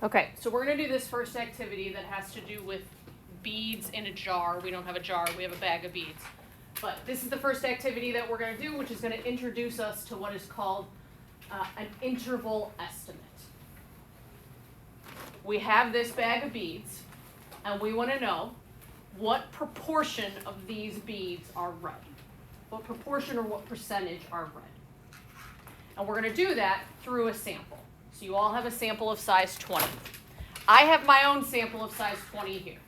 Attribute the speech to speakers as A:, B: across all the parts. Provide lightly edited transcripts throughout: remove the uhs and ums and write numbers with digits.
A: Okay, so we're going to do this first activity that has to do with beads in a jar. We don't have a jar, we have a bag of beads. But this is the first activity that we're going to do, which is going to introduce us to what is called an interval estimate. We have this bag of beads, and we want to know what proportion of these beads are red. What proportion or what percentage are red. And we're going to do that through a sample. So you all have a sample of size 20. I have my own sample of size 20 here.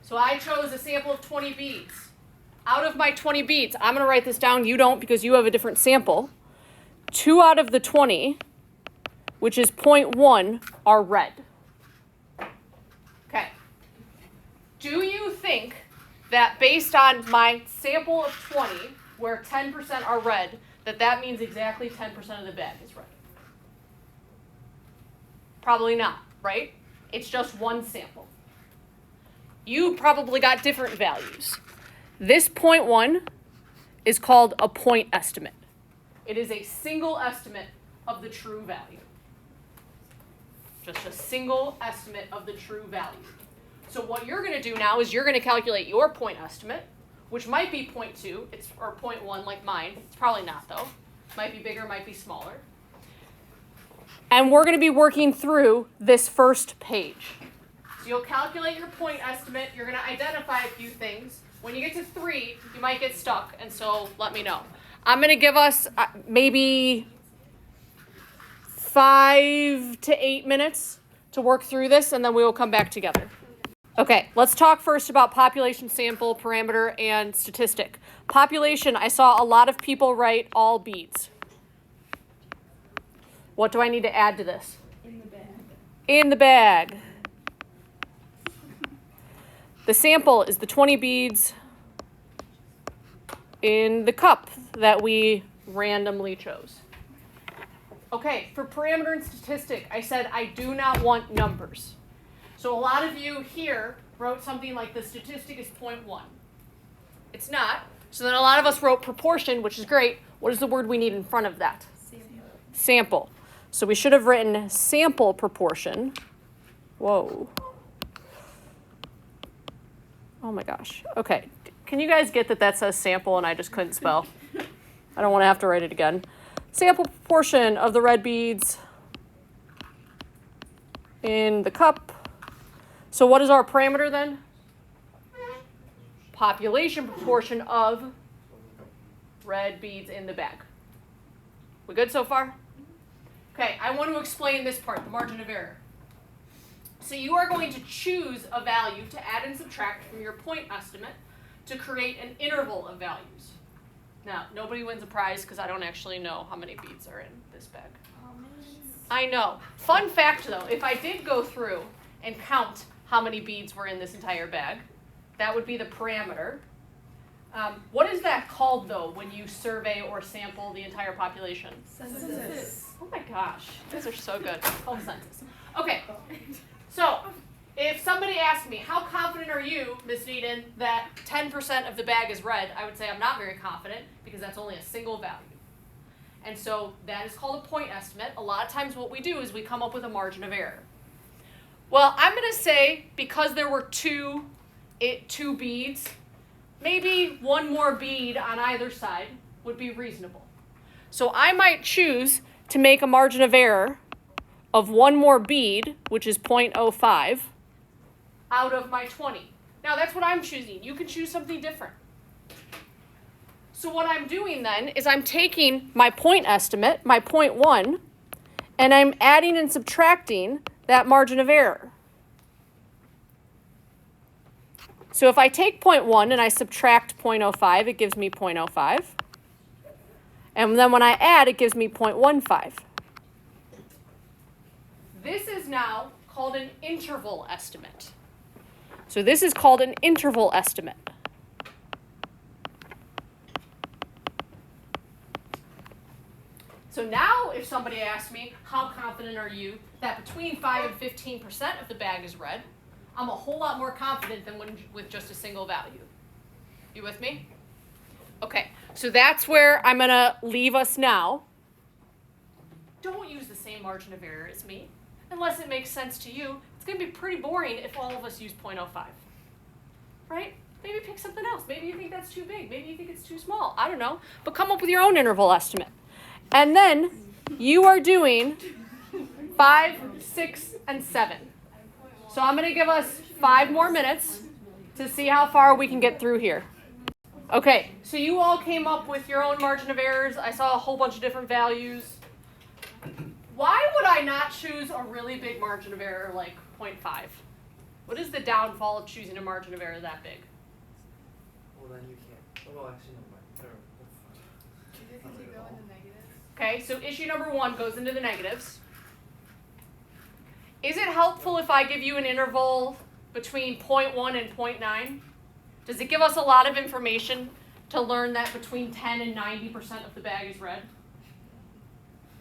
A: So I chose a sample of 20 beads. Out of my 20 beads, I'm going to write this down. You don't because you have a different sample. 2 out of the 20, which is 0.1, are red. Okay. Do you think that based on my sample of 20, where 10% are red, that means exactly 10% of the bag is red? Probably not, right? It's just one sample. You probably got different values. This 0.1 is called a point estimate. It is a single estimate of the true value. Just a single estimate of the true value. So what you're going to do now is you're going to calculate your point estimate, which might be 0.2 or 0.1 like mine. It's probably not, though. Might be bigger, might be smaller. And we're going to be working through this first page. So you'll calculate your point estimate. You're going to identify a few things. When you get to 3, you might get stuck, and so let me know. I'm going to give us maybe 5 to 8 minutes to work through this, and then we will come back together. Okay, let's talk first about population, sample, parameter, and statistic. Population, I saw a lot of people write all beads. What do I need to add to this?
B: In the bag.
A: In the bag. The sample is the 20 beads in the cup that we randomly chose. Okay, for parameter and statistic, I said I do not want numbers. So a lot of you here wrote something like the statistic is 0.1. It's not. So then a lot of us wrote proportion, which is great. What is the word we need in front of that? Sample. So we should have written sample proportion. Whoa. Oh my gosh. Okay. Can you guys get that says sample and I just couldn't spell? I don't want to have to write it again. Sample proportion of the red beads in the cup. So what is our parameter then? Population proportion of red beads in the bag. We good so far? Okay, I want to explain this part, the margin of error. So you are going to choose a value to add and subtract from your point estimate to create an interval of values. Now, nobody wins a prize because I don't actually know how many beads are in this bag. I know. Fun fact though, if I did go through and count how many beads were in this entire bag, that would be the parameter. What is that called though when you survey or sample the entire population?
B: Census.
A: Oh my gosh, you guys are so good. Home census. Okay, so if somebody asked me, how confident are you, Ms. Needon, that 10% of the bag is red, I would say I'm not very confident because that's only a single value. And so that is called a point estimate. A lot of times what we do is we come up with a margin of error. Well, I'm going to say because there were two beads, maybe one more bead on either side would be reasonable. So I might choose to make a margin of error of one more bead, which is 0.05, out of my 20. Now that's what I'm choosing. You can choose something different. So what I'm doing then is I'm taking my point estimate, my 0.1, and I'm adding and subtracting that margin of error. So if I take 0.1 and I subtract 0.05, it gives me 0.05. And then when I add, it gives me 0.15. This is now called an interval estimate. So this is called an interval estimate. So now if somebody asks me, how confident are you that between 5 and 15% of the bag is red, I'm a whole lot more confident than with just a single value. You with me? Okay, so that's where I'm going to leave us now. don't use the same margin of error as me, unless it makes sense to you. It's going to be pretty boring if all of us use 0.05, right? Maybe pick something else. Maybe you think that's too big. Maybe you think it's too small. I don't know. But come up with your own interval estimate. And then you are doing 5, 6, and 7. So I'm going to give us 5 more minutes to see how far we can get through here. Okay, so you all came up with your own margin of errors. I saw a whole bunch of different values. Why would I not choose a really big margin of error like 0.5? What is the downfall of choosing a margin of error that big?
C: Well, then you can't. Well, actually, no.
B: Because you go in the negatives.
A: Okay, so issue number 1 goes into the negatives. Is it helpful if I give you an interval between 0.1 and 0.9? Does it give us a lot of information to learn that between 10 and 90% of the bag is red?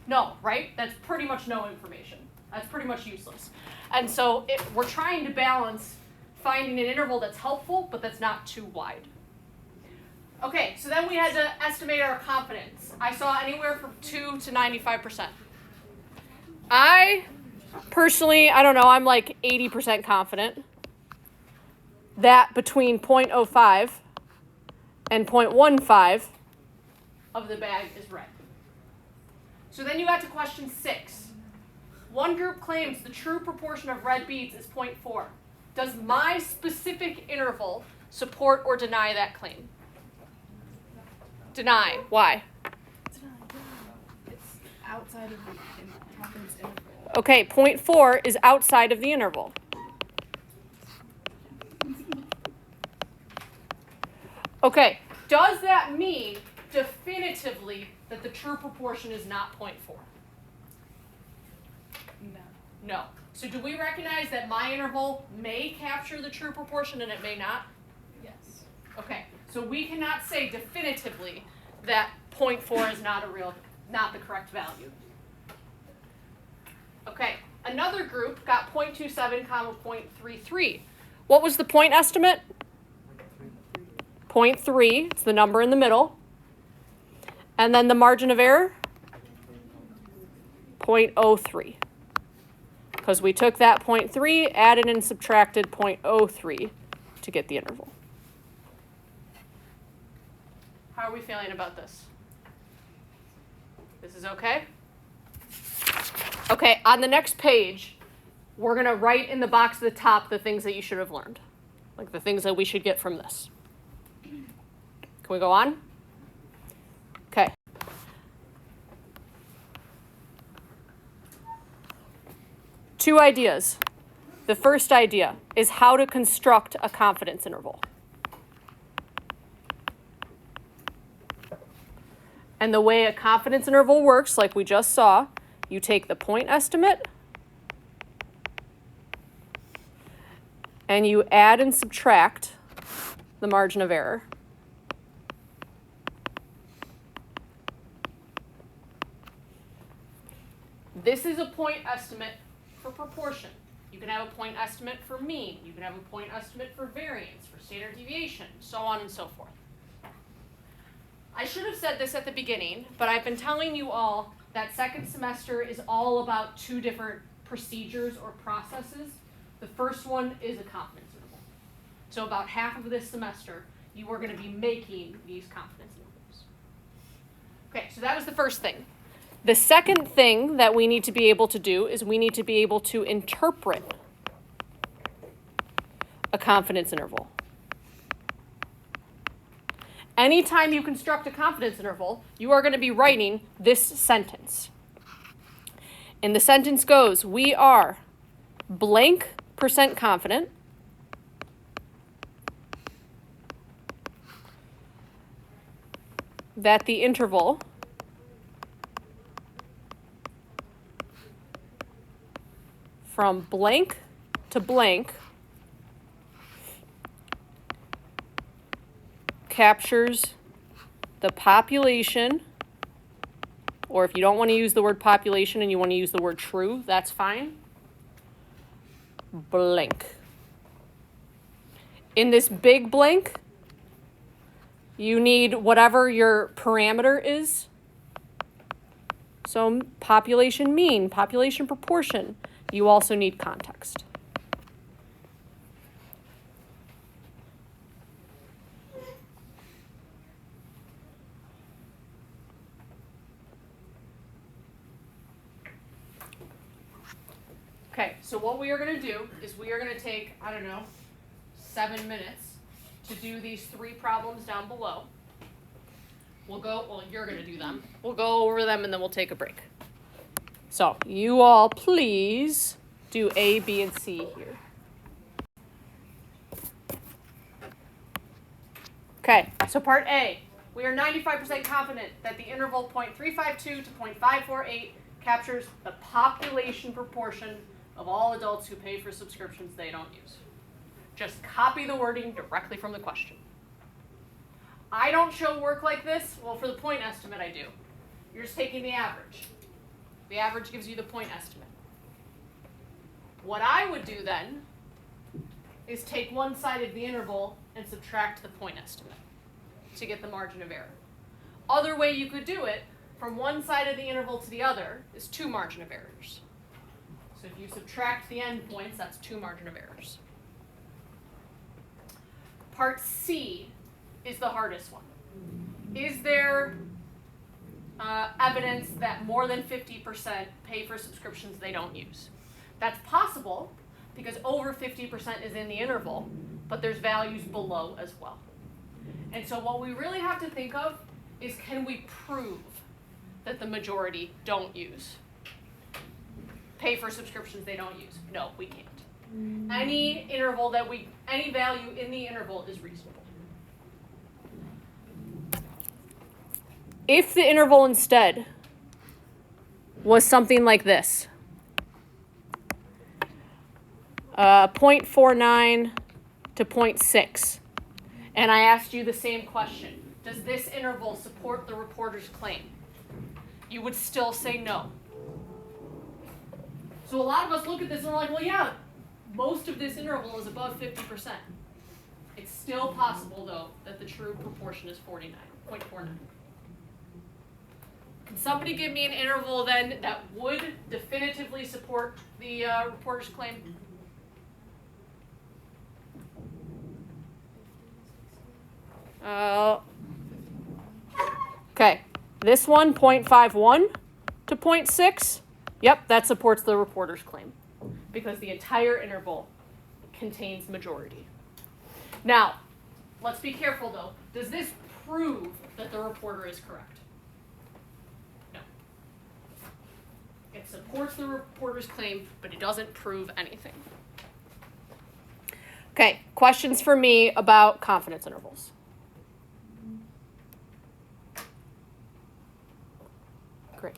A: No, right? That's pretty much no information. That's pretty much useless. And so we're trying to balance finding an interval that's helpful, but that's not too wide. Okay, so then we had to estimate our confidence. I saw anywhere from 2 to 95%. I personally, I don't know, I'm like 80% confident that between 0.05 and 0.15 of the bag is red. So then you got to question 6. One group claims the true proportion of red beads is 0.4. Does my specific interval support or deny that claim? Deny. Why?
B: It's outside of the confidence interval.
A: Okay, 0.4 is outside of the interval. Okay, does that mean definitively that the true proportion is not 0.4?
B: No.
A: No. So do we recognize that my interval may capture the true proportion and it may not?
B: Yes.
A: Okay, so we cannot say definitively that 0.4 is not the correct value. Okay, another group got 0.27, 0.33. What was the point estimate? 0.3, it's the number in the middle. And then the margin of error? 0.03. Because we took that 0.3, added and subtracted 0.03 to get the interval. How are we feeling about this? This is okay? Okay, on the next page, we're going to write in the box at the top the things that you should have learned. Like the things that we should get from this. Can we go on? Okay. Two ideas. The first idea is how to construct a confidence interval. And the way a confidence interval works, like we just saw, you take the point estimate and you add and subtract the margin of error. This is a point estimate for proportion. You can have a point estimate for mean. You can have a point estimate for variance, for standard deviation, so on and so forth. I should have said this at the beginning, but I've been telling you all that second semester is all about 2 different procedures or processes. The first one is a confidence interval. So about half of this semester, you are going to be making these confidence intervals. Okay, so that was the first thing. The second thing that we need to be able to do is we need to be able to interpret a confidence interval. Anytime you construct a confidence interval, you are going to be writing this sentence. And the sentence goes, we are blank % confident that the interval from blank to blank captures the population, or if you don't want to use the word population and you want to use the word true, that's fine, blank. In this big blank, you need whatever your parameter is So population mean, population proportion, you also need context. Okay, so what we are going to do is we are going to take, 7 minutes to do these 3 problems down below. You're going to do them. We'll go over them and then we'll take a break. So you all please do A, B, and C here. Okay, so part A. We are 95% confident that the interval 0.352 to 0.548 captures the population proportion of all adults who pay for subscriptions they don't use. Just copy the wording directly from the question. I don't show work like this. Well, for the point estimate, I do. You're just taking the average. The average gives you the point estimate. What I would do then is take one side of the interval and subtract the point estimate to get the margin of error. Other way you could do it, from one side of the interval to the other, is 2 margin of errors. So if you subtract the endpoints, that's 2 margin of errors. Part C is the hardest one. Is there evidence that more than 50% pay for subscriptions they don't use? That's possible because over 50% is in the interval, but there's values below as well. And so what we really have to think of is, can we prove that the majority don't pay for subscriptions they don't use? No, we can't. Any value in the interval is reasonable. If the interval instead was something like this, 0.49 to 0.6, and I asked you the same question, does this interval support the reporter's claim? You would still say no. So a lot of us look at this and we're like, well, yeah, most of this interval is above 50%. It's still possible, though, that the true proportion is 49.49. Can somebody give me an interval then that would definitively support the reporter's claim? Okay, this one, 0.51 to 0.6. Yep, that supports the reporter's claim because the entire interval contains majority. Now, let's be careful though. Does this prove that the reporter is correct? No. It supports the reporter's claim, but it doesn't prove anything. Okay, questions for me about confidence intervals? Great.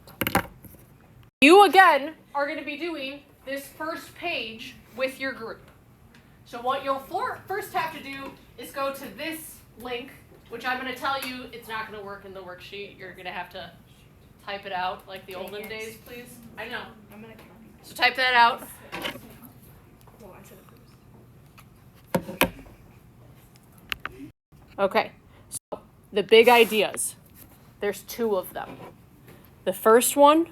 A: You, again, are going to be doing this first page with your group. So what you'll first have to do is go to this link, which I'm going to tell you it's not going to work in the worksheet. You're going to have to type it out like the olden days, please. I know.
B: I'm gonna copy.
A: So type that out.
B: Well, I said it first.
A: Okay. So the big ideas. There's 2 of them. The first one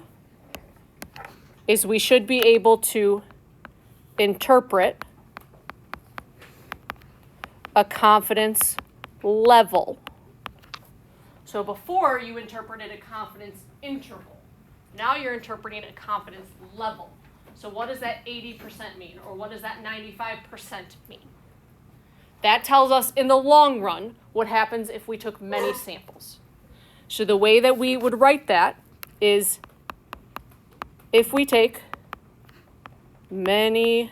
A: is we should be able to interpret a confidence level. So before you interpreted a confidence interval. Now you're interpreting a confidence level. So what does that 80% mean? Or what does that 95% mean? That tells us in the long run what happens if we took many samples. So the way that we would write that is if we take many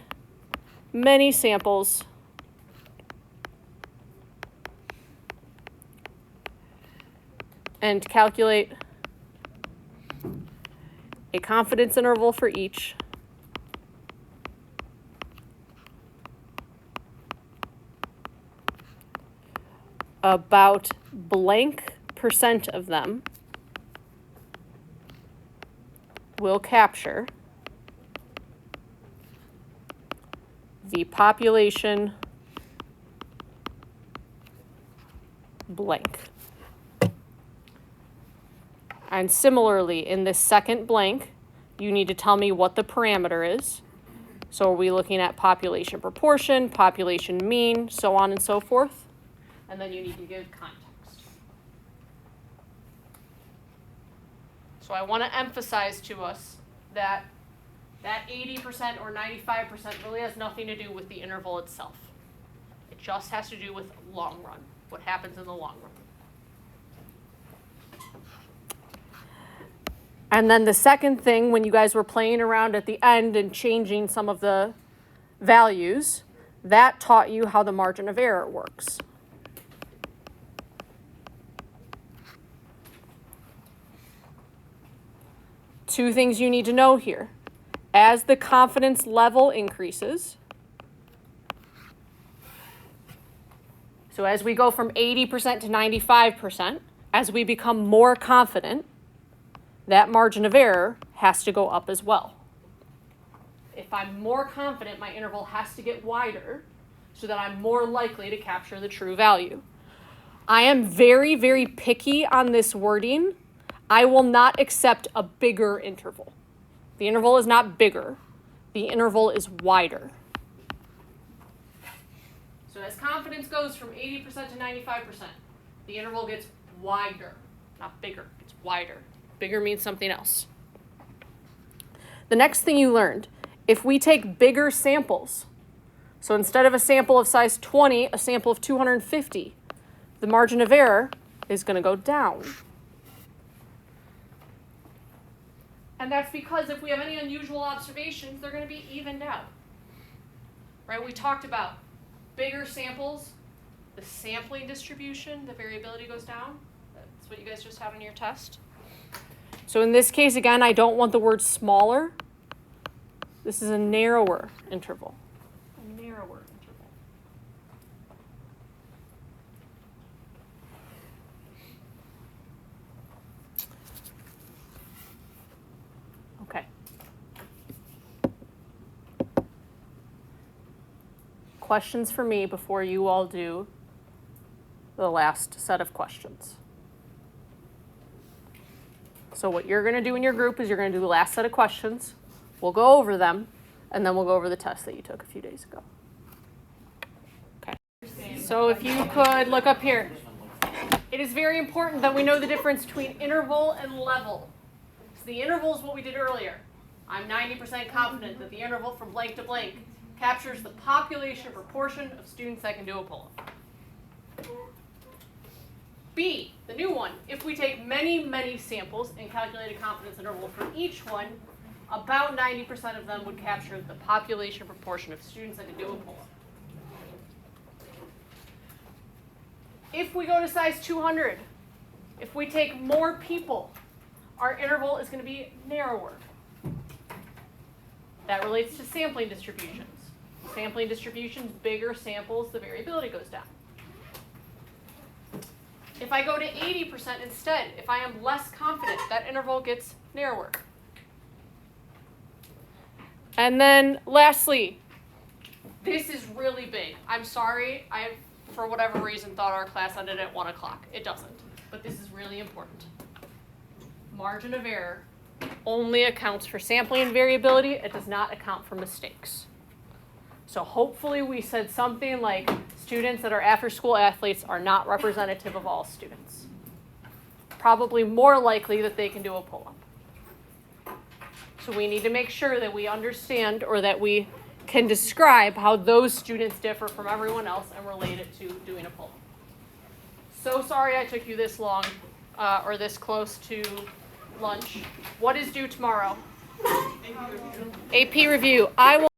A: samples and calculate a confidence interval for each, about blank % of them will capture the population blank. And similarly, in this second blank, you need to tell me what the parameter is. So are we looking at population proportion, population mean, so on and so forth? And then you need to give context. So I want to emphasize to us that that 80% or 95% really has nothing to do with the interval itself. It just has to do with long run, what happens in the long run. And then the second thing, when you guys were playing around at the end and changing some of the values, that taught you how the margin of error works. Two things you need to know here. As the confidence level increases, so as we go from 80% to 95%, as we become more confident, that margin of error has to go up as well. If I'm more confident, my interval has to get wider so that I'm more likely to capture the true value. I am very, very picky on this wording. I will not accept a bigger interval. The interval is not bigger. The interval is wider. So as confidence goes from 80% to 95%, the interval gets wider, not bigger, it's wider. Bigger means something else. The next thing you learned, if we take bigger samples, so instead of a sample of size 20, a sample of 250, the margin of error is going to go down. And that's because if we have any unusual observations, they're going to be evened out. Right? We talked about bigger samples, the sampling distribution, the variability goes down. That's what you guys just had on your test. So in this case, again, I don't want the word smaller. This is a narrower interval. A narrower interval. Okay. Questions for me before you all do the last set of questions. So what you're going to do in your group is you're going to do the last set of questions. We'll go over them, and then we'll go over the test that you took a few days ago. Okay. So if you could look up here. It is very important that we know the difference between interval and level. So the interval is what we did earlier. I'm 90% confident that the interval from blank to blank captures the population proportion of students that can do a pull-up. B, the new one, if we take many, many samples and calculate a confidence interval for each one, about 90% of them would capture the population proportion of students that can do a pull-up. If we go to size 200, if we take more people, our interval is going to be narrower. That relates to sampling distributions. Sampling distributions, bigger samples, the variability goes down. If I go to 80% instead, if I am less confident, that interval gets narrower. And then lastly, this is really big. I'm sorry, I, for whatever reason, thought our class ended at 1 o'clock. It doesn't, but this is really important. Margin of error only accounts for sampling variability. It does not account for mistakes. So hopefully we said something like students that are after-school athletes are not representative of all students. Probably more likely that they can do a pull-up. So we need to make sure that we understand or that we can describe how those students differ from everyone else and relate it to doing a pull-up. So sorry I took you this long or this close to lunch. What is due tomorrow? AP review. I will